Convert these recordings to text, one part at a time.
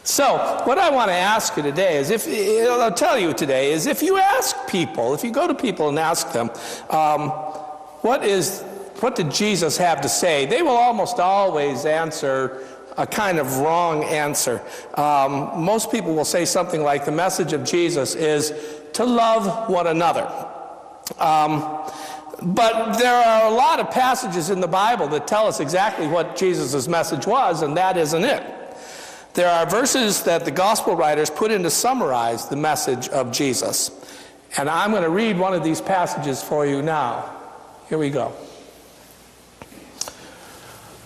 So what I want to ask you today is, I'll tell you today, is if you ask people, if you go to people and ask them, what did Jesus have to say? They will almost always answer a kind of wrong answer. Most people will say something like, the message of Jesus is to love one another. But there are a lot of passages in the Bible that tell us exactly what Jesus' message was, and that isn't it. There are verses that the gospel writers put in to summarize the message of Jesus. And I'm going to read one of these passages for you now. Here we go.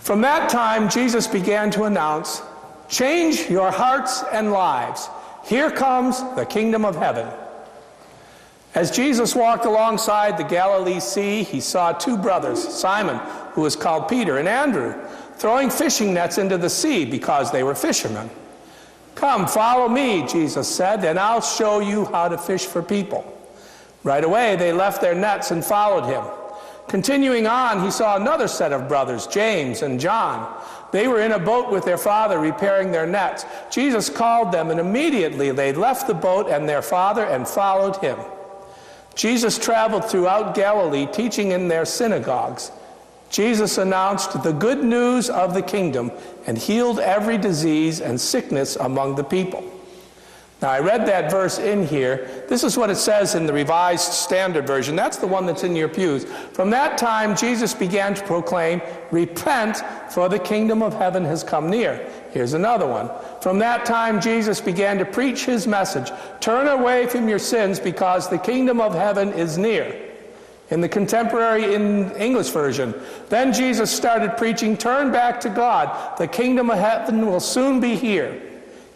From that time, Jesus began to announce, "Change your hearts and lives. Here comes the kingdom of heaven." As Jesus walked alongside the Galilee Sea, he saw two brothers, Simon, who was called Peter, and Andrew, throwing fishing nets into the sea because they were fishermen. "Come, follow me," Jesus said, "and I'll show you how to fish for people." Right away, they left their nets and followed him. Continuing on, he saw another set of brothers, James and John. They were in a boat with their father repairing their nets. Jesus called them, and immediately they left the boat and their father and followed him. Jesus traveled throughout Galilee, teaching in their synagogues. Jesus announced the good news of the kingdom and healed every disease and sickness among the people. Now, I read that verse in here. This is what it says in the Revised Standard Version. That's the one that's in your pews. From that time, Jesus began to proclaim, "Repent, for the kingdom of heaven has come near." Here's another one. From that time, Jesus began to preach his message, "Turn away from your sins because the kingdom of heaven is near." In the contemporary English version, then Jesus started preaching, "Turn back to God. The kingdom of heaven will soon be here."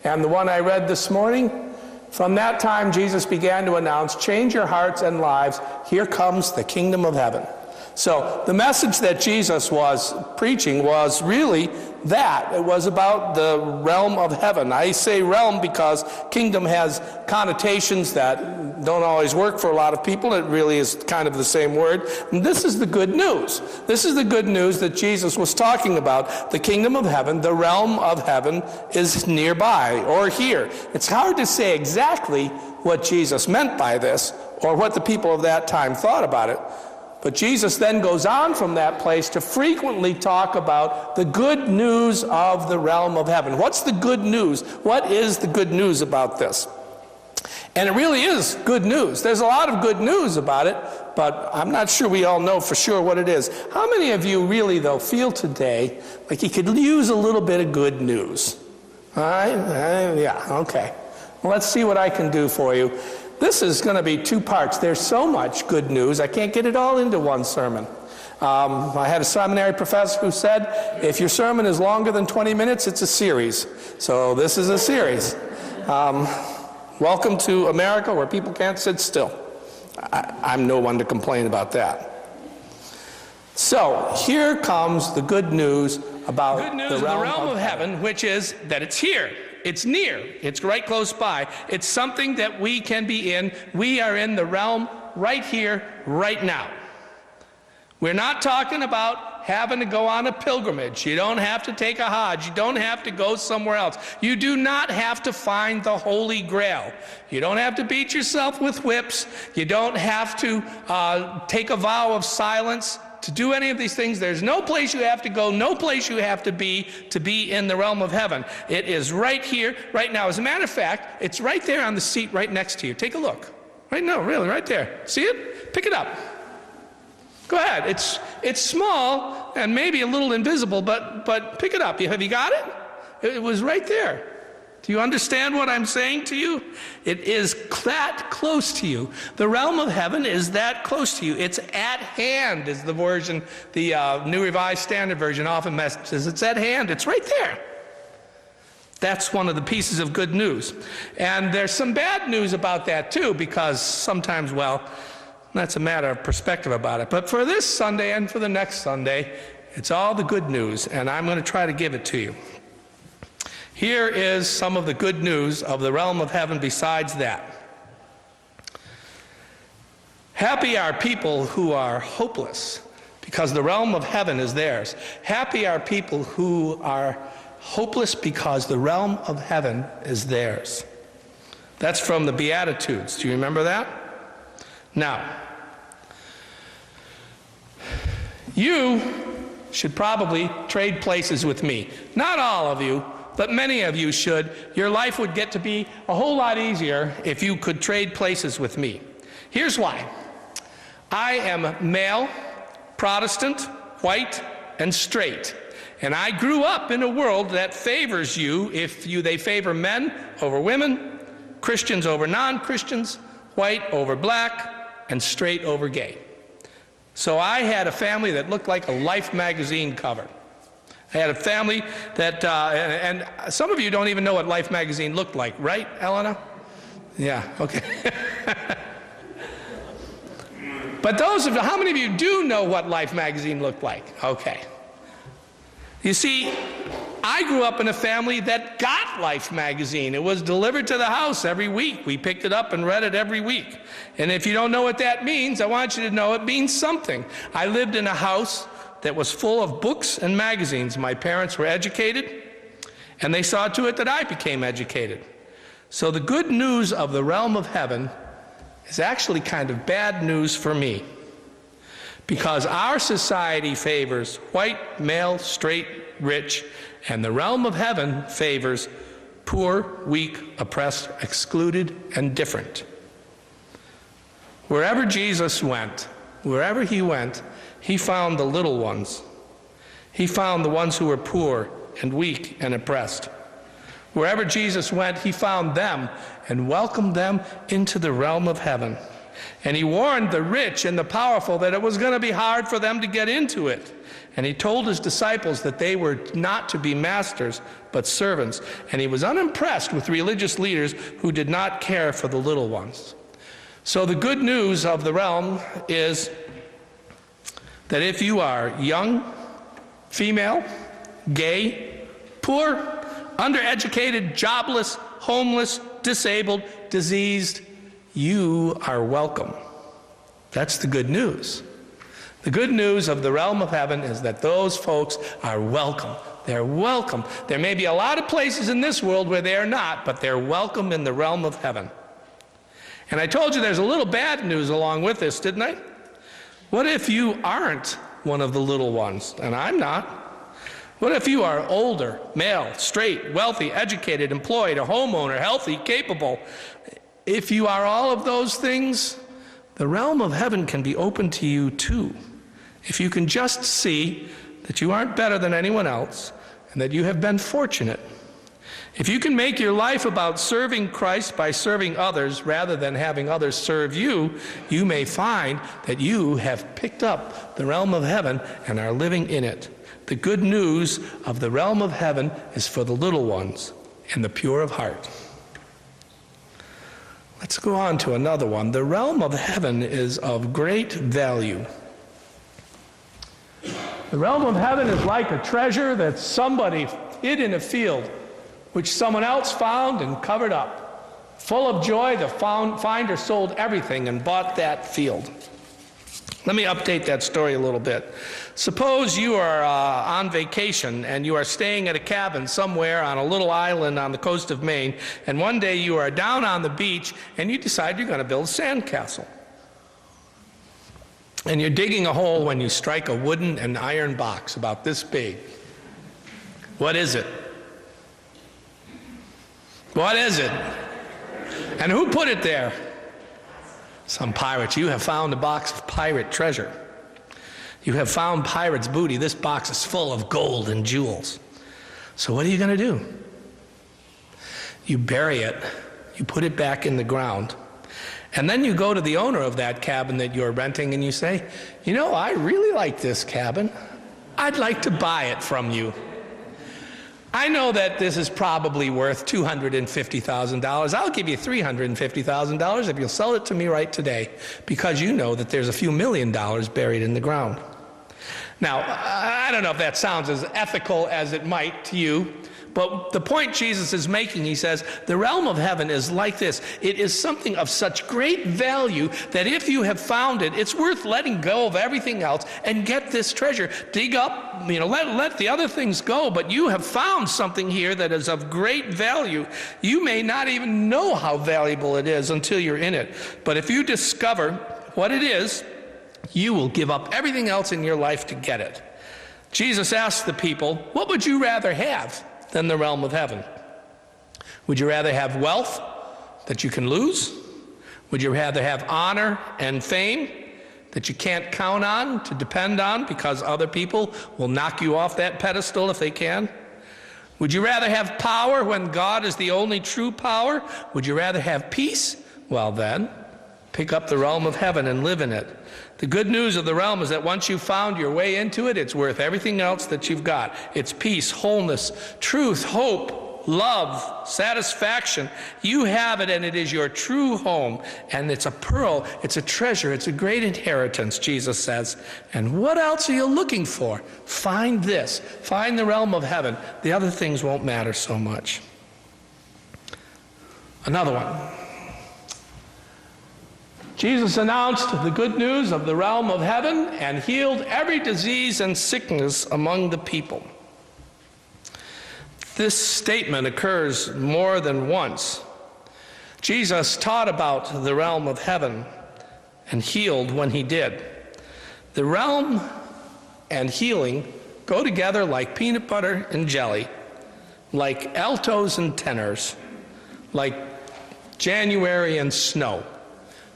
And the one I read this morning, from that time Jesus began to announce, "Change your hearts and lives. Here comes the kingdom of heaven." So the message that Jesus was preaching was really that. It was about the realm of heaven. I say realm because kingdom has connotations that don't always work for a lot of people. It really is kind of the same word. And this is the good news. This is the good news that Jesus was talking about. The kingdom of heaven, the realm of heaven, is nearby or here. It's hard to say exactly what Jesus meant by this or what the people of that time thought about it. But Jesus then goes on from that place to frequently talk about the good news of the realm of heaven. What's the good news? What is the good news about this? And it really is good news. There's a lot of good news about it, but I'm not sure we all know for sure what it is. How many of you really, though, feel today like you could use a little bit of good news? All right? Yeah, okay. Well, let's see what I can do for you. This is going to be two parts. There's so much good news, I can't get it all into one sermon. I had a seminary professor who said, if your sermon is longer than 20 minutes, it's a series. So this is a series. Welcome to America where people can't sit still. I'm no one to complain about that. So here comes the good news about the realm of heaven, which is that it's here. It's near. It's right close by. It's something that we can be in. We are in the realm right here, right now. We're not talking about having to go on a pilgrimage. You don't have to take a Hajj. You don't have to go somewhere else. You do not have to find the Holy Grail. You don't have to beat yourself with whips. You don't have to take a vow of silence. To do any of these things, there's no place you have to go, no place you have to be in the realm of heaven. It is right here, right now. As a matter of fact, it's right there on the seat right next to you. Take a look. Right now, really, right there. See it? Pick it up. Go ahead. It's small and maybe a little invisible, but pick it up. Have you got it? It was right there. Do you understand what I'm saying to you? It is that close to you. The realm of heaven is that close to you. It's at hand is the version, the New Revised Standard Version often says it's at hand. It's right there. That's one of the pieces of good news. And there's some bad news about that too, because sometimes, well, that's a matter of perspective about it. But for this Sunday and for the next Sunday, it's all the good news, and I'm going to try to give it to you. Here is some of the good news of the realm of heaven besides that. Happy are people who are hopeless, because the realm of heaven is theirs. Happy are people who are hopeless because the realm of heaven is theirs. That's from the Beatitudes. Do you remember that? Now, you should probably trade places with me. Not all of you, but many of you should. Your life would get to be a whole lot easier if you could trade places with me. Here's why. I am male, Protestant, white, and straight. And I grew up in a world that favors you if they favor men over women, Christians over non-Christians, white over black, and straight over gay. So I had a family that looked like a Life magazine cover. I had a family that, and some of you don't even know what Life magazine looked like, right, Elena? Yeah, okay. But how many of you do know what Life magazine looked like? Okay. You see, I grew up in a family that got Life magazine. It was delivered to the house every week. We picked it up and read it every week. And if you don't know what that means, I want you to know it means something. I lived in a house that was full of books and magazines. My parents were educated, and they saw to it that I became educated. So the good news of the realm of heaven is actually kind of bad news for me, because our society favors white, male, straight, rich, and the realm of heaven favors poor, weak, oppressed, excluded, and different. Wherever Jesus went, wherever he went, he found the little ones. He found the ones who were poor and weak and oppressed. Wherever Jesus went, he found them and welcomed them into the realm of heaven. And he warned the rich and the powerful that it was going to be hard for them to get into it. And he told his disciples that they were not to be masters, but servants. And he was unimpressed with religious leaders who did not care for the little ones. So the good news of the realm is that if you are young, female, gay, poor, undereducated, jobless, homeless, disabled, diseased, you are welcome. That's the good news. The good news of the realm of heaven is that those folks are welcome. They're welcome. There may be a lot of places in this world where they are not, but they're welcome in the realm of heaven. And I told you there's a little bad news along with this, didn't I? What if you aren't one of the little ones? And I'm not. What if you are older, male, straight, wealthy, educated, employed, a homeowner, healthy, capable? If you are all of those things, the realm of heaven can be open to you too. If you can just see that you aren't better than anyone else and that you have been fortunate. If you can make your life about serving Christ by serving others rather than having others serve you, you may find that you have picked up the realm of heaven and are living in it. The good news of the realm of heaven is for the little ones and the pure of heart. Let's go on to another one. The realm of heaven is of great value. The realm of heaven is like a treasure that somebody hid in a field, which someone else found and covered up. Full of joy, the finder sold everything and bought that field. Let me update that story a little bit. Suppose you are on vacation and you are staying at a cabin somewhere on a little island on the coast of Maine, and one day you are down on the beach and you decide you're going to build a sandcastle. And you're digging a hole when you strike a wooden and iron box about this big. What is it? What is it? And who put it there? Some pirates. You have found a box of pirate treasure. You have found pirate's booty. This box is full of gold and jewels. So what are you going to do? You bury it. You put it back in the ground. And then you go to the owner of that cabin that you're renting and you say, you know, I really like this cabin. I'd like to buy it from you. I know that this is probably worth $250,000. I'll give you $350,000 if you'll sell it to me right today, because you know that there's a few $1 million buried in the ground. Now, I don't know if that sounds as ethical as it might to you, But the point Jesus is making, he says, the realm of heaven is like this. It is something of such great value that if you have found it, it's worth letting go of everything else and get this treasure. Dig up, let the other things go, but you have found something here that is of great value. You may not even know how valuable it is until you're in it. But if you discover what it is, you will give up everything else in your life to get it. Jesus asked the people, what would you rather have than the realm of heaven? Would you rather have wealth that you can lose? Would you rather have honor and fame that you can't count on, to depend on, because other people will knock you off that pedestal if they can? Would you rather have power when God is the only true power? Would you rather have peace? Well then, pick up the realm of heaven and live in it. The good news of the realm is that once you've found your way into it, it's worth everything else that you've got. It's peace, wholeness, truth, hope, love, satisfaction. You have it, and it is your true home. And it's a pearl, it's a treasure, it's a great inheritance, Jesus says. And what else are you looking for? Find this. Find the realm of heaven. The other things won't matter so much. Another one. Jesus announced the good news of the realm of heaven and healed every disease and sickness among the people. This statement occurs more than once. Jesus taught about the realm of heaven and healed when he did. The realm and healing go together like peanut butter and jelly, like altos and tenors, like January and snow.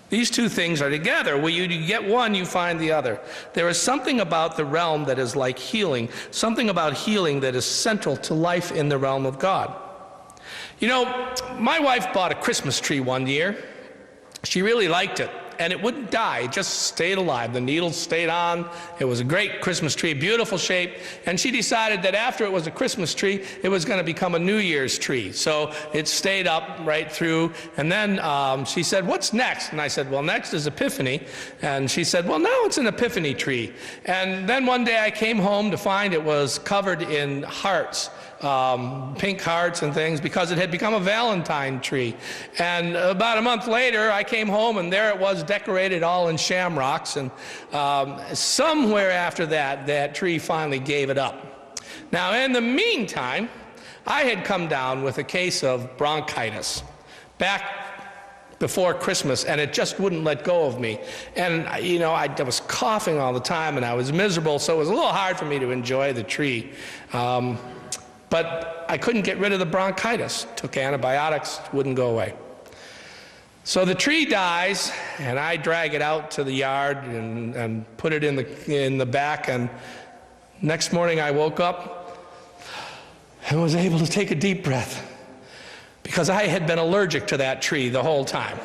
These two things are together. When you get one, you find the other. There is something about the realm that is like healing, something about healing that is central to life in the realm of God. You know, my wife bought a Christmas tree one year. She really liked it, and it wouldn't die. It just stayed alive. The needles stayed on. It was a great Christmas tree, beautiful shape, and she decided that after it was a Christmas tree, it was going to become a New Year's tree. So it stayed up right through, and then she said, what's next? And I said, well, next is Epiphany. And she said, well, now it's an Epiphany tree. And then one day I came home to find it was covered in hearts. Pink hearts and things, because it had become a Valentine tree. And about a month later, I came home, and there it was, decorated all in shamrocks. And somewhere after that, that tree finally gave it up. Now, in the meantime, I had come down with a case of bronchitis back before Christmas, and it just wouldn't let go of me. And, you know, I was coughing all the time, and I was miserable, so it was a little hard for me to enjoy the tree. But I couldn't get rid of the bronchitis. Took antibiotics, wouldn't go away. So the tree dies, and I drag it out to the yard and put it in the back. And next morning I woke up and was able to take a deep breath, because I had been allergic to that tree the whole time.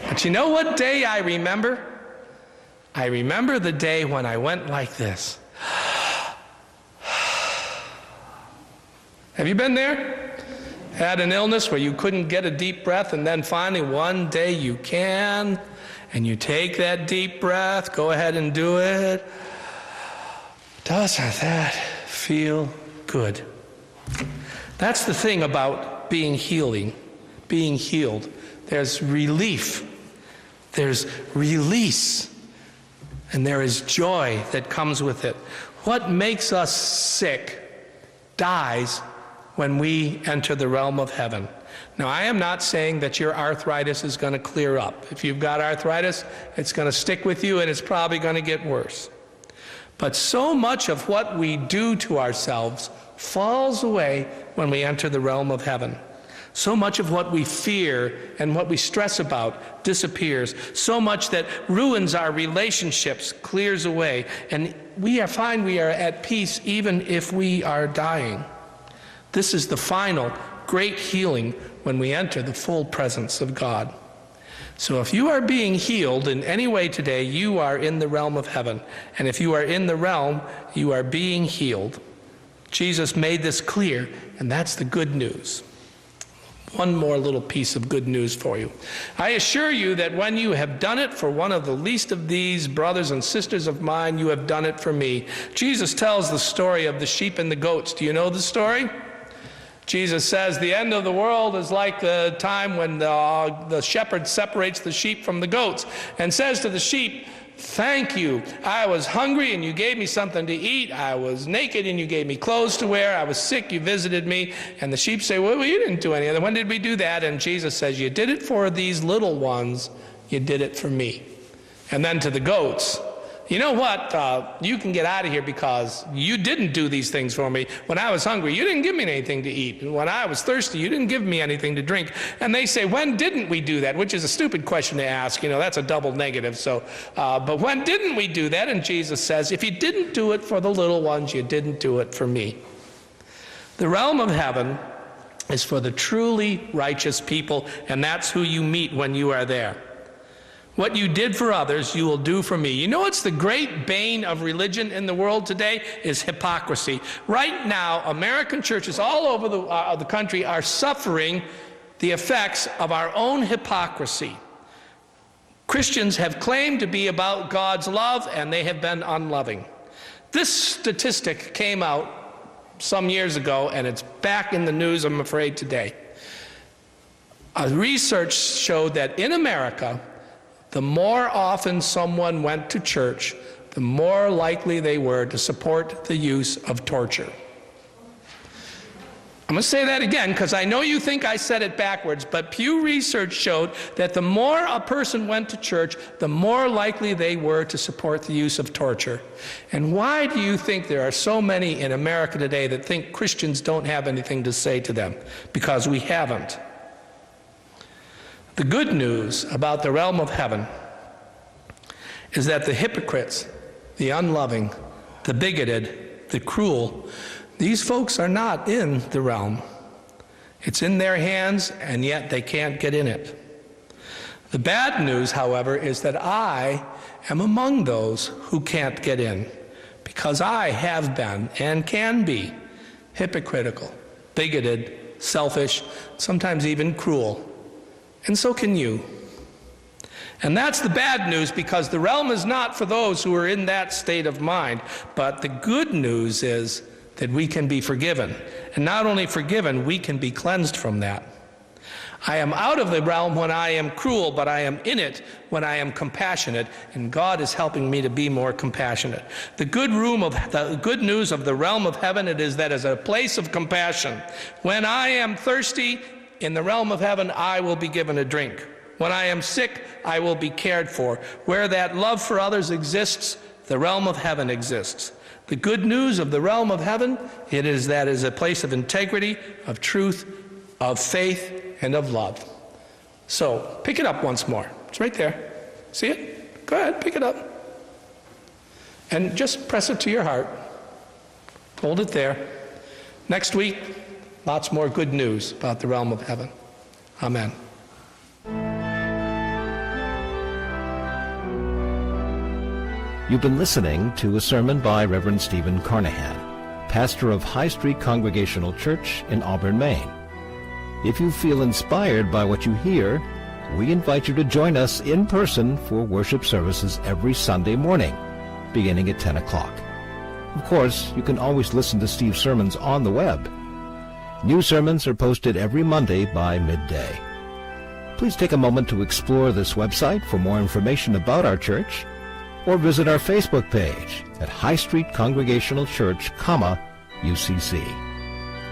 But you know what day I remember? I remember the day when I went like this. Have you been there? Had an illness where you couldn't get a deep breath, and then finally one day you can, and you take that deep breath. Go ahead and do it. Doesn't that feel good? That's the thing about being healed. There's relief. There's release. And there is joy that comes with it. What makes us sick dies when we enter the realm of heaven. Now, I am not saying that your arthritis is going to clear up. If you've got arthritis, it's going to stick with you, and it's probably going to get worse. But so much of what we do to ourselves falls away when we enter the realm of heaven. So much of what we fear and what we stress about disappears. So much that ruins our relationships clears away. And we find we are at peace even if we are dying. This is the final great healing when we enter the full presence of God. So if you are being healed in any way today, you are in the realm of heaven. And if you are in the realm, you are being healed. Jesus made this clear, and that's the good news. One more little piece of good news for you. I assure you that when you have done it for one of the least of these brothers and sisters of mine, you have done it for me. Jesus tells the story of the sheep and the goats. Do you know the story? Jesus says the end of the world is like the time when the shepherd separates the sheep from the goats and says to the sheep, "Thank you. I was hungry and you gave me something to eat. I was naked and you gave me clothes to wear. I was sick, you visited me." And the sheep say, "Well, you didn't do any of that. When did we do that?" And Jesus says, "You did it for these little ones. You did it for me." And then to the goats, "You know what? You can get out of here because you didn't do these things for me. When I was hungry, you didn't give me anything to eat. And when I was thirsty, you didn't give me anything to drink." And they say, "When didn't we do that?" Which is a stupid question to ask. You know, that's a double negative. So, but when didn't we do that? And Jesus says, "If you didn't do it for the little ones, you didn't do it for me." The realm of heaven is for the truly righteous people, and that's who you meet when you are there. What you did for others, you will do for me. You know what's the great bane of religion in the world today is hypocrisy. Right now, American churches all over the country are suffering the effects of our own hypocrisy. Christians have claimed to be about God's love, and they have been unloving. This statistic came out some years ago, and it's back in the news, I'm afraid, today. Research showed that in America, the more often someone went to church, the more likely they were to support the use of torture. I'm going to say that again because I know you think I said it backwards, but Pew Research showed that the more a person went to church, the more likely they were to support the use of torture. And why do you think there are so many in America today that think Christians don't have anything to say to them? Because we haven't. The good news about the realm of heaven is that the hypocrites, the unloving, the bigoted, the cruel, these folks are not in the realm. It's in their hands, and yet they can't get in it. The bad news, however, is that I am among those who can't get in, because I have been and can be hypocritical, bigoted, selfish, sometimes even cruel. And so can you. And that's the bad news, because the realm is not for those who are in that state of mind. But the good news is that we can be forgiven. And not only forgiven, we can be cleansed from that. I am out of the realm when I am cruel, but I am in it when I am compassionate, and God is helping me to be more compassionate. The good news of the realm of heaven, it is that as a place of compassion. When I am thirsty, in the realm of heaven, I will be given a drink. When I am sick, I will be cared for. Where that love for others exists, the realm of heaven exists. The good news of the realm of heaven, it is that it is a place of integrity, of truth, of faith, and of love. So, pick it up once more. It's right there. See it? Go ahead, pick it up. And just press it to your heart. Hold it there. Next week, lots more good news about the realm of heaven. Amen. You've been listening to a sermon by Reverend Stephen Carnahan, pastor of High Street Congregational Church in Auburn, Maine. If you feel inspired by what you hear, we invite you to join us in person for worship services every Sunday morning, beginning at 10 o'clock. Of course, you can always listen to Steve's sermons on the web. New sermons are posted every Monday by midday. Please take a moment to explore this website for more information about our church, or visit our Facebook page at High Street Congregational Church, UCC.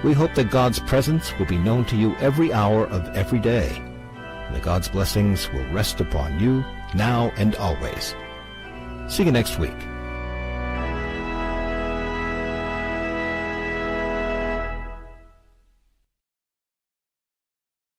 We hope that God's presence will be known to you every hour of every day, and that God's blessings will rest upon you now and always. See you next week.